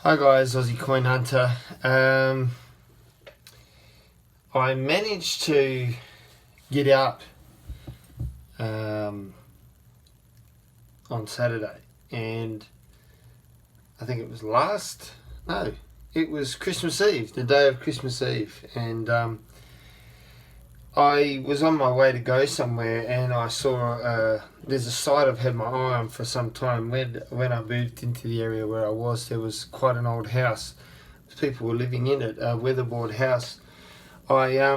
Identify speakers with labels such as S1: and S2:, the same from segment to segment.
S1: Hi guys, Aussie Coin Hunter. I managed to get out on Saturday, and I think it was it was Christmas Eve, the day of Christmas Eve, and I was on my way to go somewhere, and I saw there's a site I've had my eye on for some time. When I moved into the area where I was, there was quite an old house. People were living in it, a weatherboard house. As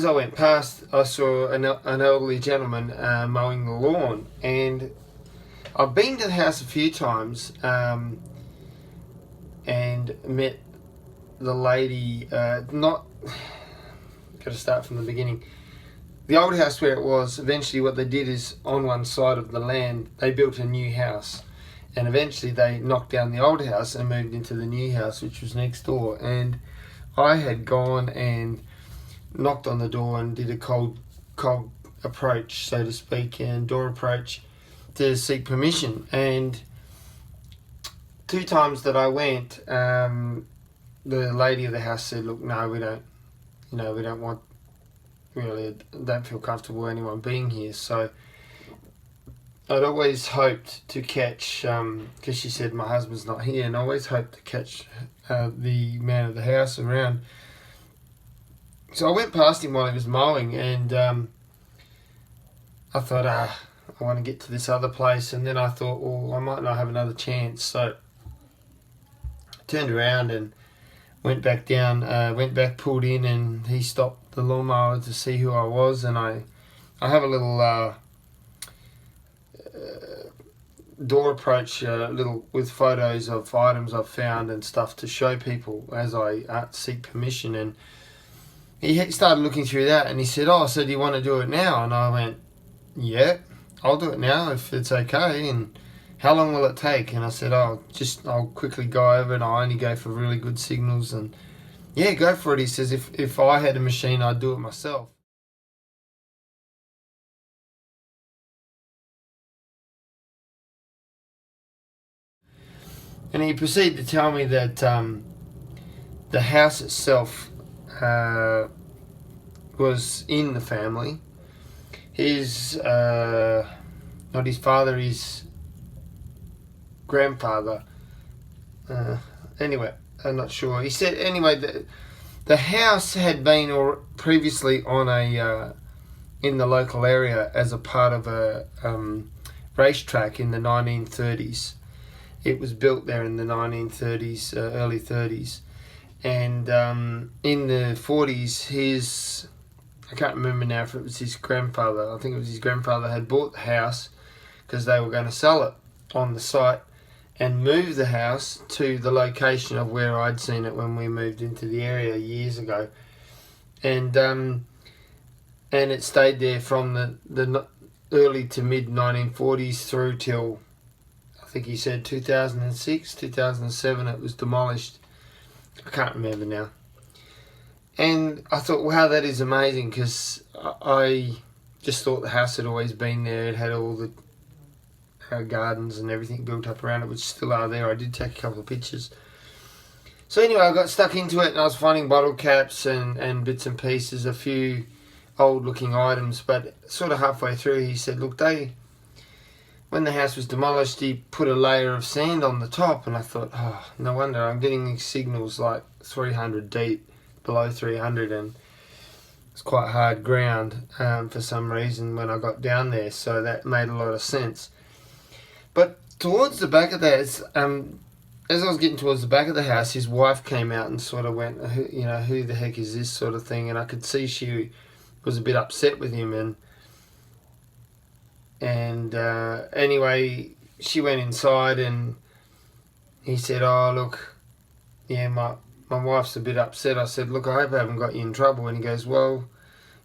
S1: I went past, I saw an elderly gentleman mowing the lawn, and I've been to the house a few times and met the lady. Not got to start from the beginning. The old house where it was, eventually what they did is on one side of the land they built a new house, and eventually they knocked down the old house and moved into the new house, which was next door. And I had gone and knocked on the door and did a cold approach, so to speak, and door approach to seek permission. And 2 times that I went, the lady of the house said, "Look, no, we don't want, really, don't feel comfortable anyone being here." So I'd always hoped to catch, because she said my husband's not here, and I always hoped to catch the man of the house around. So I went past him while he was mowing, and I thought, I want to get to this other place. And then I thought, well, I might not have another chance. So I turned around and went back down, pulled in, and he stopped the lawnmower to see who I was. And I have a little door approach, little with photos of items I've found and stuff to show people as I seek permission. And he started looking through that, and he said, "Oh, so do you want to do it now?" And I went, "Yeah, I'll do it now if it's okay. And how long will it take?" And I said, "I'll quickly go over, and I only go for really good signals." And yeah, go for it. He says, if I had a machine, I'd do it myself. And he proceeded to tell me that the house itself was in the family. His, not his father, his grandfather. Anyway, I'm not sure. He said, anyway, the house had been previously on in the local area as a part of a racetrack in the 1930s. It was built there in the 1930s, early 30s. And in the 40s, I can't remember now if it was his grandfather. I think it was his grandfather had bought the house because they were going to sell it on the site and move the house to the location of where I'd seen it when we moved into the area years ago. And it stayed there from the early to mid 1940s through till, I think he said 2006, 2007 it was demolished. I can't remember now. And I thought, wow, that is amazing, because I just thought the house had always been there. It had all the gardens and everything built up around it, which still are there. I did take a couple of pictures. So anyway, I got stuck into it, and I was finding bottle caps and bits and pieces, a few old looking items. But sort of halfway through, he said, "Look, when the house was demolished, he put a layer of sand on the top." And I thought, oh, no wonder I'm getting these signals like 300 deep, below 300, and it's quite hard ground for some reason when I got down there. So that made a lot of sense. But towards the back of that, as I was getting towards the back of the house, his wife came out and sort of went, who the heck is this, sort of thing. And I could see she was a bit upset with him. And anyway, she went inside, and he said, "Oh, look, yeah, my wife's a bit upset." I said, "Look, I hope I haven't got you in trouble." And he goes, "Well,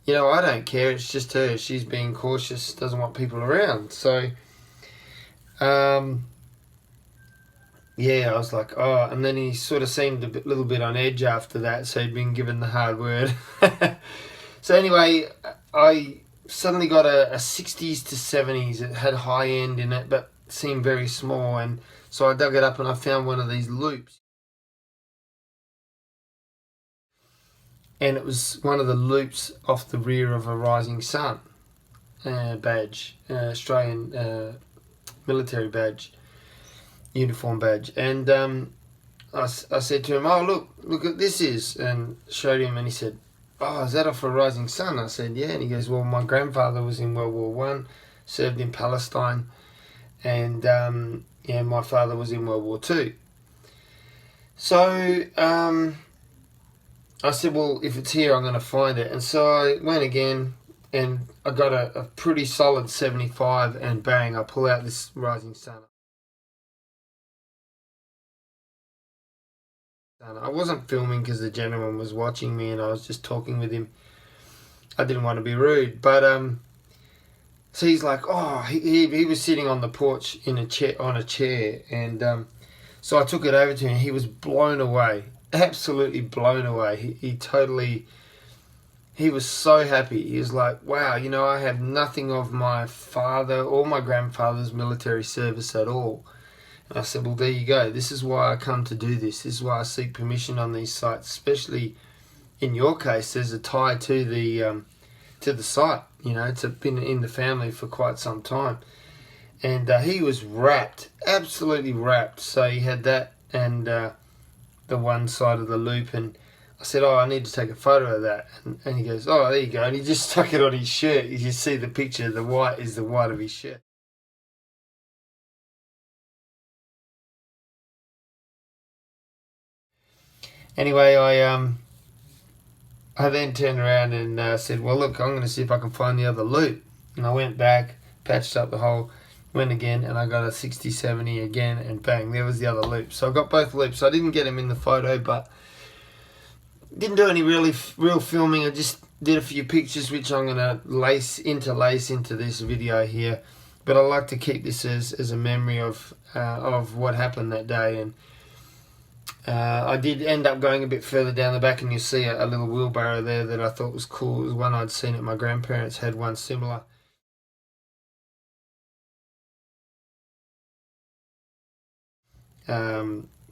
S1: I don't care. It's just her. She's being cautious, doesn't want people around." So, yeah, I was like, oh. And then he sort of seemed a little bit on edge after that, so he'd been given the hard word. So anyway, I suddenly got a 60s to 70s. It had high end in it, but seemed very small, and so I dug it up and I found one of these loops. And it was one of the loops off the rear of a Rising Sun badge, Australian military badge, uniform badge. And I said to him, "Oh, look what this is," and showed him, and he said, "Oh, is that off a Rising Sun?" I said, "Yeah." And he goes, "Well, my grandfather was in World War One, served in Palestine, and yeah, my father was in World War Two." So I said, "Well, if it's here, I'm going to find it." And so I went again, and I got a pretty solid 75, and bang, I pull out this Rising Sun. I wasn't filming because the gentleman was watching me, and I was just talking with him. I didn't want to be rude, but so he's like, "Oh," he was sitting on the porch in a chair, and so I took it over to him. He was blown away, absolutely blown away. He was so happy. He was like, "Wow, I have nothing of my father or my grandfather's military service at all." And I said, "Well, there you go. This is why I come to do this. This is why I seek permission on these sites, especially in your case. There's a tie to the site. It's been in the family for quite some time." And he was wrapped, absolutely wrapped. So he had that and the one side of the loop, and I said, "Oh, I need to take a photo of that." And he goes, "Oh, there you go." And he just stuck it on his shirt. You see the picture, the white is the white of his shirt. Anyway, I then turned around and said, "Well, look, I'm going to see if I can find the other loop." And I went back, patched up the hole, went again, and I got a 60-70 again, and bang, there was the other loop. So I got both loops. I didn't get him in the photo, but didn't do any real filming. I just did a few pictures, which I'm going to interlace into this video here. But I like to keep this as a memory of what happened that day. And I did end up going a bit further down the back, and you see a little wheelbarrow there that I thought was cool. It was one I'd seen at my grandparents' had one similar.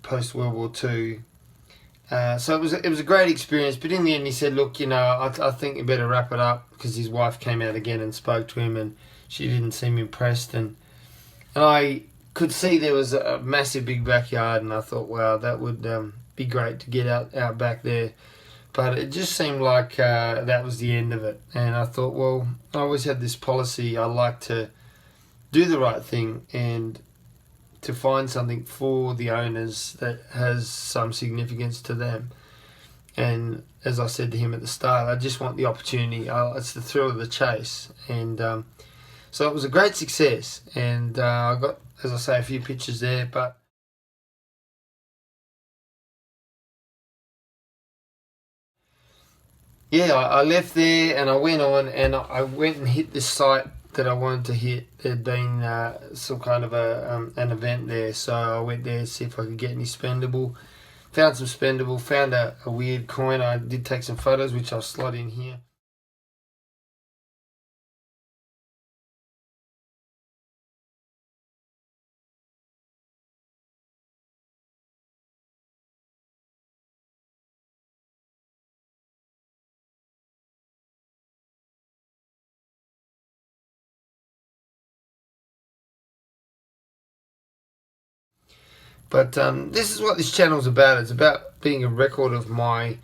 S1: Post World War Two. So it was a great experience, but in the end he said, "Look, I think you better wrap it up," because his wife came out again and spoke to him, and she didn't seem impressed, and I could see there was a massive big backyard, and I thought, wow, that would be great to get out back there, but it just seemed like that was the end of it. And I thought, well, I always had this policy, I like to do the right thing and to find something for the owners that has some significance to them. And as I said to him at the start, I just want the opportunity. It's the thrill of the chase. And so it was a great success. And I got, as I say, a few pictures there. But yeah, I left there and I went on, and I went and hit this site that I wanted to hit. There'd been some kind of an event there, so I went there to see if I could get any spendable. Found some spendable, found a weird coin. I did take some photos, which I'll slot in here. But this is what this channel's about. It's about being a record of my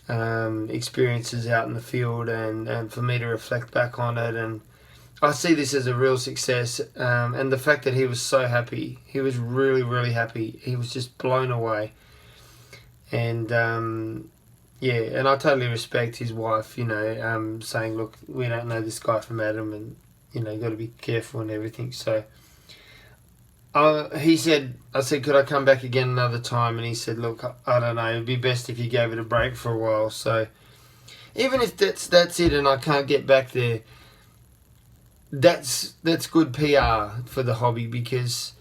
S1: experiences out in the field, and for me to reflect back on it. And I see this as a real success, and the fact that he was so happy, he was really, really happy. He was just blown away. And yeah, and I totally respect his wife, saying, "Look, we don't know this guy from Adam, and you got to be careful and everything." So he said, I said, "Could I come back again another time?" And he said, "Look, I don't know, it'd be best if you gave it a break for a while." So even if that's it and I can't get back there, that's good PR for the hobby, because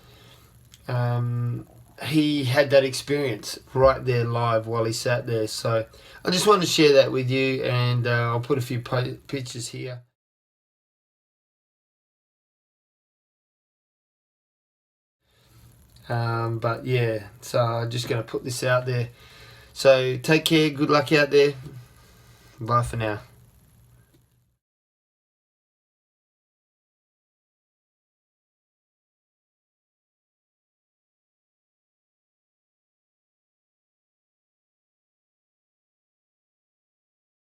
S1: he had that experience right there live while he sat there. So I just wanted to share that with you, and I'll put a few pictures here. But yeah, so I'm just going to put this out there. So take care, good luck out there. Bye for now.